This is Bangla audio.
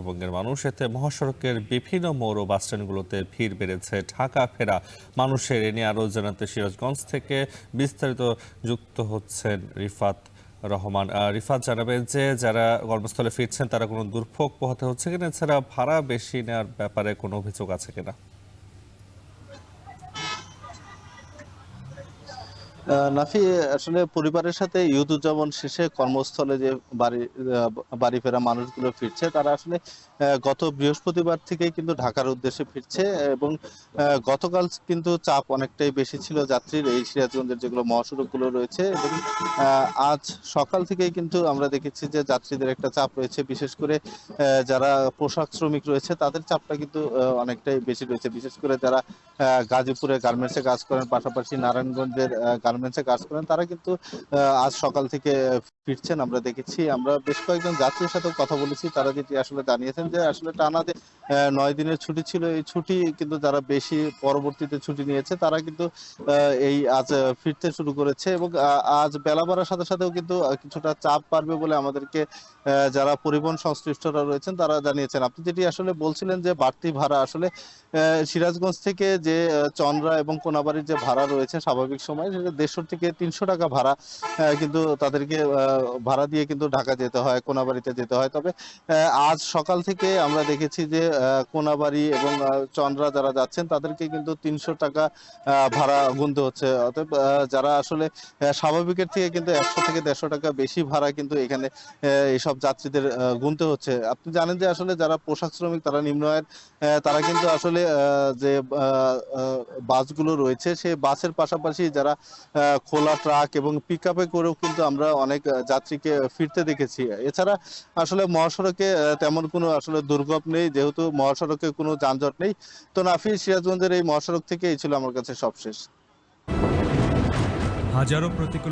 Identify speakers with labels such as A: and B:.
A: উত্তরবঙ্গের মানুষ। এতে মহাসড়কের বিভিন্ন মোড় ও বাসস্ট্যান্ডগুলোতে ভিড় বেড়েছে। ঢাকা ফেরা মানুষের এ নিয়ে আরও জানাতে সিরাজগঞ্জ থেকে বিস্তারিত যুক্ত হচ্ছেন রিফাত রহমান। রিফাত, জানাবেন যে যারা কর্মস্থলে ফিরছেন তারা কোনো দুর্ভোগ পোহাতে হচ্ছে কিনা, এছাড়া ভাড়া বেশি নেওয়ার ব্যাপারে কোনো অভিযোগ আছে কিনা?
B: নাফি, আসলে পরিবারের সাথে ঈদ উদযাপন শেষে কর্মস্থলে যে বাড়ি ফেরা মানুষগুলো ফিরছে, তারা আসলে গত বৃহস্পতিবার থেকেই কিন্তু ঢাকার উদ্দেশ্যে ফিরছে এবং গতকাল কিন্তু চাপ অনেকটাই বেশি ছিল যাত্রীর এই সিরাজগঞ্জের যেগুলো মহাসড়কগুলো রয়েছে, এবং আজ সকাল থেকেই কিন্তু আমরা দেখেছি যে যাত্রীদের একটা চাপ রয়েছে। বিশেষ করে যারা পোশাক শ্রমিক রয়েছে তাদের চাপটা কিন্তু অনেকটাই বেশি রয়েছে। বিশেষ করে যারা গাজীপুরে গার্মেন্টসে কাজ করেন, পাশাপাশি নারায়ণগঞ্জের গার্মেন্টসে কাজ করেন, তারা কিন্তু আজ সকাল থেকে ফিরছেন। আমরা দেখেছি, আমরা বেশ কয়েকজন যাত্রীর সাথেও কথা বলেছি, তারা যেটি আসলে জানিয়েছেন যে আসলে টানা যে 9 দিনের ছুটি ছিল, এই ছুটি কিন্তু যারা বেশি পরবর্তীতে ছুটি নিয়েছে তারা কিন্তু এই আজ ফিরতে শুরু করেছে, এবং আজ বেলা বাড়ার সাথে সাথেও কিন্তু কিছুটা চাপ বাড়বে বলে আমাদেরকে যারা পরিবহন সংশ্লিষ্টরা রয়েছেন তারা জানিয়েছেন। আপনি যেটি আসলে বলছিলেন যে বাড়তি ভাড়া, আসলে সিরাজগঞ্জ থেকে যে চন্দ্রা এবং কোনাবাড়ির যে ভাড়া রয়েছে স্বাভাবিক সময়, সেটা 150 থেকে 300 টাকা ভাড়া কিন্তু তাদেরকে ভাড়া দিয়ে কিন্তু ঢাকা যেতে হয়, কোনাবাড়িতে যেতে হয়। তবে আজ সকাল থেকে আমরা দেখেছি যে কোনাবাড়ি এবং চন্দ্রা যারা যাচ্ছেন তাদেরকে কিন্তু 300 টাকা ভাড়া গুনতে হচ্ছে। অতএব যারা আসলে স্বাভাবিকের থেকে কিন্তু 100 থেকে 150 টাকা বেশি ভাড়া কিন্তু এখানে এইসব যাত্রীদের গুনতে হচ্ছে। আপনি জানেন যে আসলে যারা পোশাক শ্রমিক, তারা নিম্ন আয়ের, তারা কিন্তু আসলে যে বাসগুলো রয়েছে সেই বাসের পাশাপাশি যারা খোলা ট্রাক এবং পিকআপে করেও কিন্তু আমরা অনেক যাত্রীকে ফিরতে দেখেছি। এছাড়া আসলে মহাসড়কে তেমন কোনো আসলে দুর্ভোগ নেই, যেহেতু মহাসড়কে কোনো যানজট নেই। তো নাফি, সিরাজগঞ্জের এই মহাসড়ক থেকে এই ছিল আমার কাছে সবশেষ।
C: হাজারো প্রতিকূল